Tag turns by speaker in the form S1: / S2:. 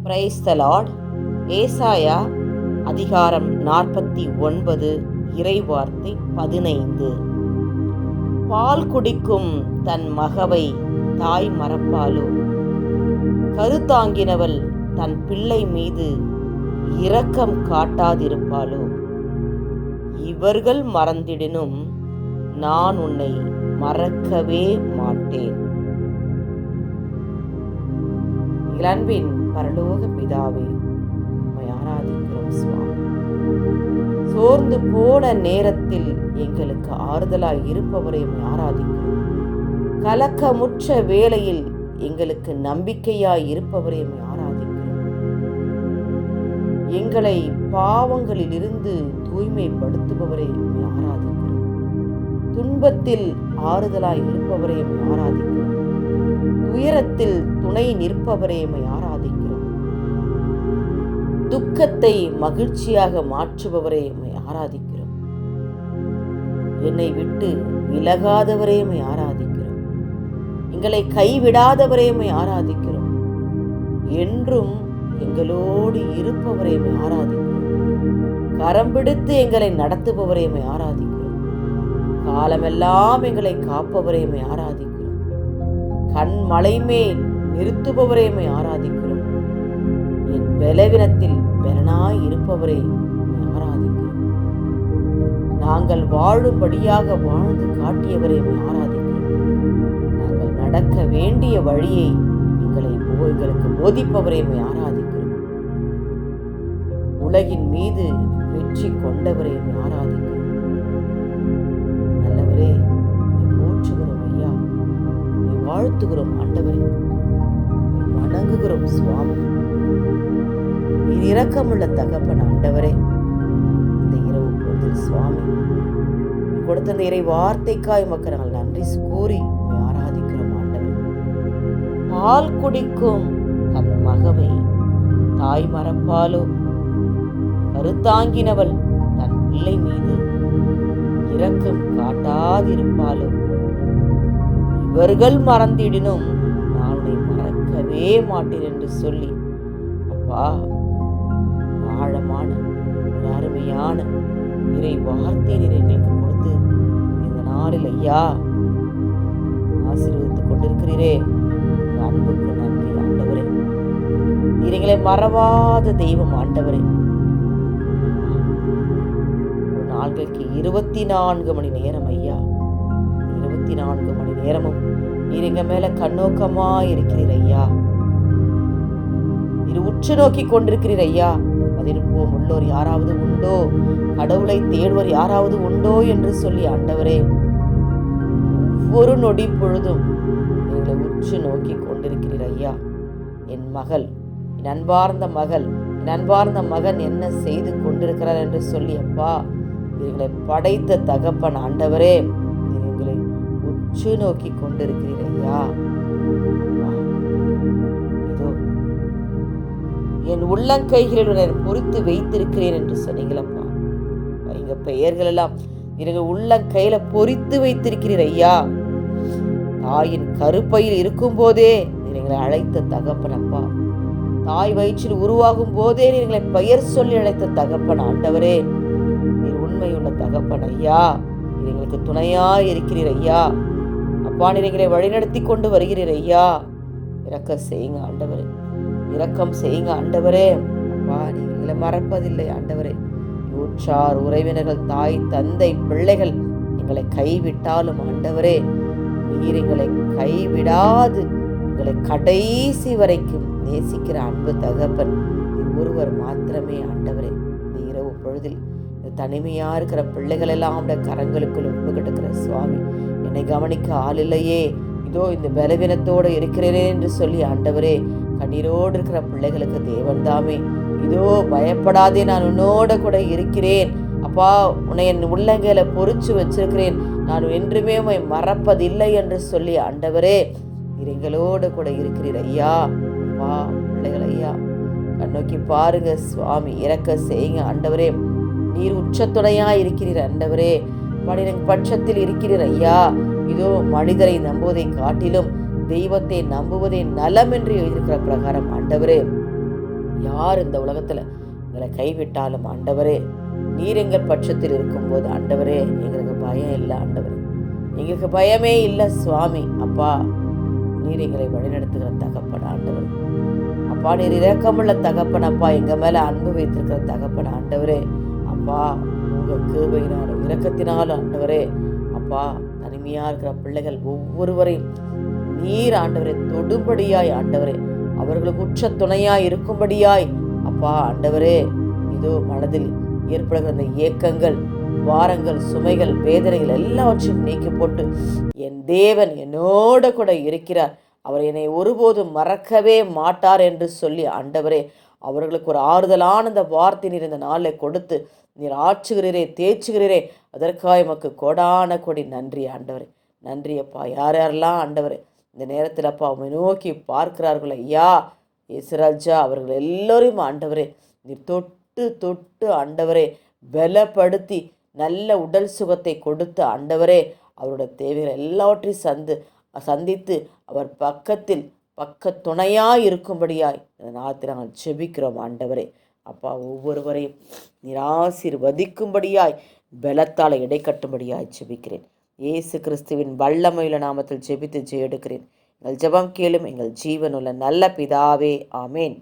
S1: Praise the Lord. ஏசாயா அதிகாரம் 49, இறைவார்த்தை 15. பால் குடிக்கும் தன் மகவை தாய் மறப்பாளோ? கருத்தாங்கினவள் தன் பிள்ளை மீது இரக்கம் காட்டாதிருப்பாளோ? இவர்கள் மறந்திடினும் நான் உன்னை மறக்கவே மாட்டேன். அன்பின் பரலோக பிதாவே, உம்மை ஆராதிக்கிறோம் சுவாமி. சோர்ந்து போன நேரத்தில் எங்களுக்கு ஆறுதலாய் இருப்பவரை உம்மை ஆராதிக்கிறோம். கலக்கமுற்ற வேளையில் எங்களுக்கு நம்பிக்கையாய் இருப்பவரை உம்மை ஆராதிக்கிறோம். எங்களை பாவங்களிலிருந்து தூய்மைப்படுத்துபவரை உம்மை ஆராதிக்கிறோம். துன்பத்தில் ஆறுதலாய் இருப்பவரை உம்மை ஆராதிக்கிறோம். துயரத்தில் துணை நிற்பவரை உம்மை ஆராதிக்கிறோம். துக்கத்தை மகிழ்ச்சியாக மாற்றுபவரை உம்மை ஆராதிக்கிறோம். என்னை விட்டு விலகாதவரை உம்மை ஆராதிக்கிறோம். எங்களை கைவிடாதவரை உம்மை ஆராதிக்கிறோம். என்றும் எங்களோடு இருப்பவரை உம்மை ஆராதிக்கிறோம். கரம் பிடித்து எங்களை நடத்துபவரை உம்மை ஆராதிக்கிறோம். காலமெல்லாம் எங்களை காப்பவரை உம்மை ஆராதிக்கிறோம். கண் மலை மேல் நிறுத்துபவரை உம்மை ஆராதிக்கிறோம். என் பலவீனத்தில் பலனாய் இருப்பவரை உம்மை ஆராதிக்கிறோம். நாங்கள் வாழும்படியாக வாழ்ந்து காட்டியவரை உம்மை ஆராதிக்கிறோம். நாங்கள் நடக்க வேண்டிய வழியை எங்களுக்கு போதிப்பவரை உம்மை ஆராதிக்கிறோம். உலகின் மீது வெற்றி கொண்டவரை உம்மை ஆராதிக்கிறோம். நல்லவரே, போற்றுகிறோம் ஐயா, வாழ்த்துகிறோம் ஆண்டவரே, வணங்குகிறோம் சுவாமி. இரக்கமுள்ள தகப்பன் ஆண்டவரே, இந்த இரவு பொழுதில் சுவாமி கொடுத்த இந்த இறை வார்த்தைக்காய் மக்கள் நாங்கள் நன்றி கூறி ஆராதிக்கிறோம் ஆண்டவரே. பால் குடிக்கும் தன் மகவை தாய் மறப்பாளோ? கருத்தாங்கினவள் தன் பிள்ளை மீது இரக்கம் காட்டாதிருப்பாளோ? இவர்கள் மறந்திடினும் நான் உன்னை மறக்கவே மாட்டேன் என்று சொல்லி, அப்பா, ஆழமான அருமையான இறை வார்த்தை எங்களுக்கு கொடுத்து இந்த நாளில் ஐயா ஆசீர்வதித்துக் கொண்டிருக்கிறீரே, அன்புக்கு நன்றி ஆண்டவரே. எங்களை மறவாத தெய்வம் ஆண்டவரே. ஒரு நாள்களுக்கு 24 மணி நேரம் ஐயா, 24 மணி நேரமும் நீர் எங்க மேல கண்ணோக்கமா இருக்கிறீர் ஐயா. நீர் உற்று நோக்கி கொண்டிருக்கிறீர் ஐயா. அதிருப்போம் உள்ளோர் யாராவது உண்டோ, கடவுளை தேடுவோர் யாராவது உண்டோ என்று சொல்லி ஆண்டவரே, ஒவ்வொரு நொடி பொழுதும் எங்களை உற்று நோக்கி கொண்டிருக்கிறீர் ஐயா. என் மகள், என் அன்பார்ந்த மகன் என்ன செய்து கொண்டிருக்கிறார் என்று சொல்லி, அப்பா, எங்களை படைத்த தகப்பன் ஆண்டவரே, எங்களை உற்று நோக்கி கொண்டிருக்கிறீர் ஐயா. இதோ என் உள்ளங்கைகளில் பொறித்து வைத்திருக்கிறேன் என்று சொன்னீங்களப்பா. எங்க பெயர்கள் எல்லாம் எங்கள் உள்ளங்கையில பொறித்து வைத்திருக்கிறீர் ஐயா. தாயின் கருப்பையில் இருக்கும் போதே எங்களை அழைத்த தகப்பனப்பா. தாய் வயிற்றில் உருவாகும் போதே எங்களை பெயர் சொல்லி அழைத்த தகப்பன் ஆண்டவரே, நீர் உண்மையுள்ள தகப்பன் ஐயா. எங்களுக்கு துணையா இருக்கிறீர் ஐயா. அப்பா, நீர் எங்களை வழிநடத்தி கொண்டு வருகிறீர் ஐயா. இரக்கம் செய்யுங்க ஆண்டவரே, இரக்கம் செய்யுங்க ஆண்டவரே. அப்பா, நீங்க எங்களை மறப்பதில்லை ஆண்டவரே. உற்றார் உறவினர்கள், தாய் தந்தை பிள்ளைகள் எங்களை கைவிட்டாலும் ஆண்டவரே, நீர் எங்களை கைவிடாது எங்களை கடைசி வரைக்கும் நேசிக்கிற அன்பு தகப்பன் ஒருவர் மாத்திரமே ஆண்டவரே. இந்த இரவு பொழுதில் இந்த தனிமையா இருக்கிற பிள்ளைகள் எல்லாம் அவருடைய கரங்களுக்குள் ஒப்பு கிடக்கிற சுவாமி, என்னை கவனிக்க ஆள் இல்லையே, இதோ இந்த பலவீனத்தோடு இருக்கிறேனே என்று சொல்லி ஆண்டவரே, கண்ணீரோடு இருக்கிற பிள்ளைகளுக்கு தேவன் தாமே, இதோ பயப்படாதே, நான் உன்னோட கூட இருக்கிறேன் அப்பா, உன்னை என் உள்ளங்கையில பொறிச்சு வச்சிருக்கிறேன், நான் என்றுமே உம்மை மறப்பதில்லை என்று சொல்லி ஆண்டவரே, எங்களோடு கூட இருக்கிறீர் ஐயா. அப்பா, பிள்ளைகள் ஐயா கண்ணோக்கி பாருங்க சுவாமி, இறக்க செய்யுங்க ஆண்டவரே. நீர் உச்சத்துணையா இருக்கிறீர் ஆண்டவரே, பட்சத்தில் இருக்கிறீர் ஐயா. இதோ மனிதரை நம்புவதை காட்டிலும் தெய்வத்தை நம்புவதே நலம் என்று எழுதியிருக்கிற பிரகாரம் ஆண்டவரே, யார் இந்த உலகத்தில் எங்களை கைவிட்டாலும் ஆண்டவரே, நீர் எங்கள் பட்சத்தில் இருக்கும்போது ஆண்டவரே எங்களுக்கு பயம் இல்லை ஆண்டவரே, எங்களுக்கு பயமே இல்லை சுவாமி. அப்பா, நீர் எங்களை வழிநடத்துகிற தகப்பன் ஆண்டவர். அப்பா, நீர் இரக்கமுள்ள தகப்பன். அப்பா, எங்கள் மேலே அன்பு வைத்திருக்கிற தகப்பன் ஆண்டவரே. அப்பா, உங்கள் கிருபையினாலும் இரக்கத்தினாலும் ஆண்டவரே, அப்பா, தனிமையாக இருக்கிற பிள்ளைகள் ஒவ்வொருவரையும் நீர் ஆண்டவரே தொடும்படியாய் ஆண்டவரே, அவர்களுக்கு உற்ற துணையாய் இருக்கும்படியாய் அப்பா ஆண்டவரே, இதோ மனதில் ஏற்படுகிற அந்த ஏக்கங்கள், வாரங்கள், சுமைகள், வேதனைகள் எல்லாவற்றையும் நீக்கி போட்டு என் தேவன் என்னோட கூட இருக்கிறார், அவர் என்னை ஒருபோதும் மறக்கவே மாட்டார் என்று சொல்லி ஆண்டவரே அவர்களுக்கு ஒரு ஆறுதலான அந்த வார்த்தை நீர் இந்த நாளில் கொடுத்து நீர் ஆற்றுகிறீரே, தேய்ச்சுகிறீரே, அதற்காக எமக்கு கோடான கொடி நன்றி ஆண்டவரே. நன்றி அப்பா. யார் யாரெல்லாம் ஆண்டவரே இந்த நேரத்தில் அப்பா உம்மை நோக்கி பார்க்கிறார்கள் ஐயா இயேசுராஜா, அவர்கள் எல்லோரையும் ஆண்டவரே நீர் தொட்டு தொட்டு ஆண்டவரே பலப்படுத்தி நல்ல உடல் சுகத்தை கொடுத்து ஆண்டவரே அவருடைய தேவைகள் எல்லாவற்றையும் சந்தித்து அவர் பக்கத்தில் பக்க துணையாய் இருக்கும்படியாய் இந்த நாளத்தில் நாங்கள் ஜெபிக்கிறோம் ஆண்டவரே. அப்பா, ஒவ்வொருவரையும் நீர் ஆசீர்வதிக்கும்படியாய் பலத்தால் இடை கட்டும்படியாய் ஜெபிக்கிறேன். இயேசு கிறிஸ்துவின் வல்லமையுள்ள நாமத்தில் ஜெபித்து ஜெயெடுக்கிறேன். எங்கள் ஜெபம் கேளும் எங்கள் ஜீவனுள்ள நல்ல பிதாவே. ஆமேன்.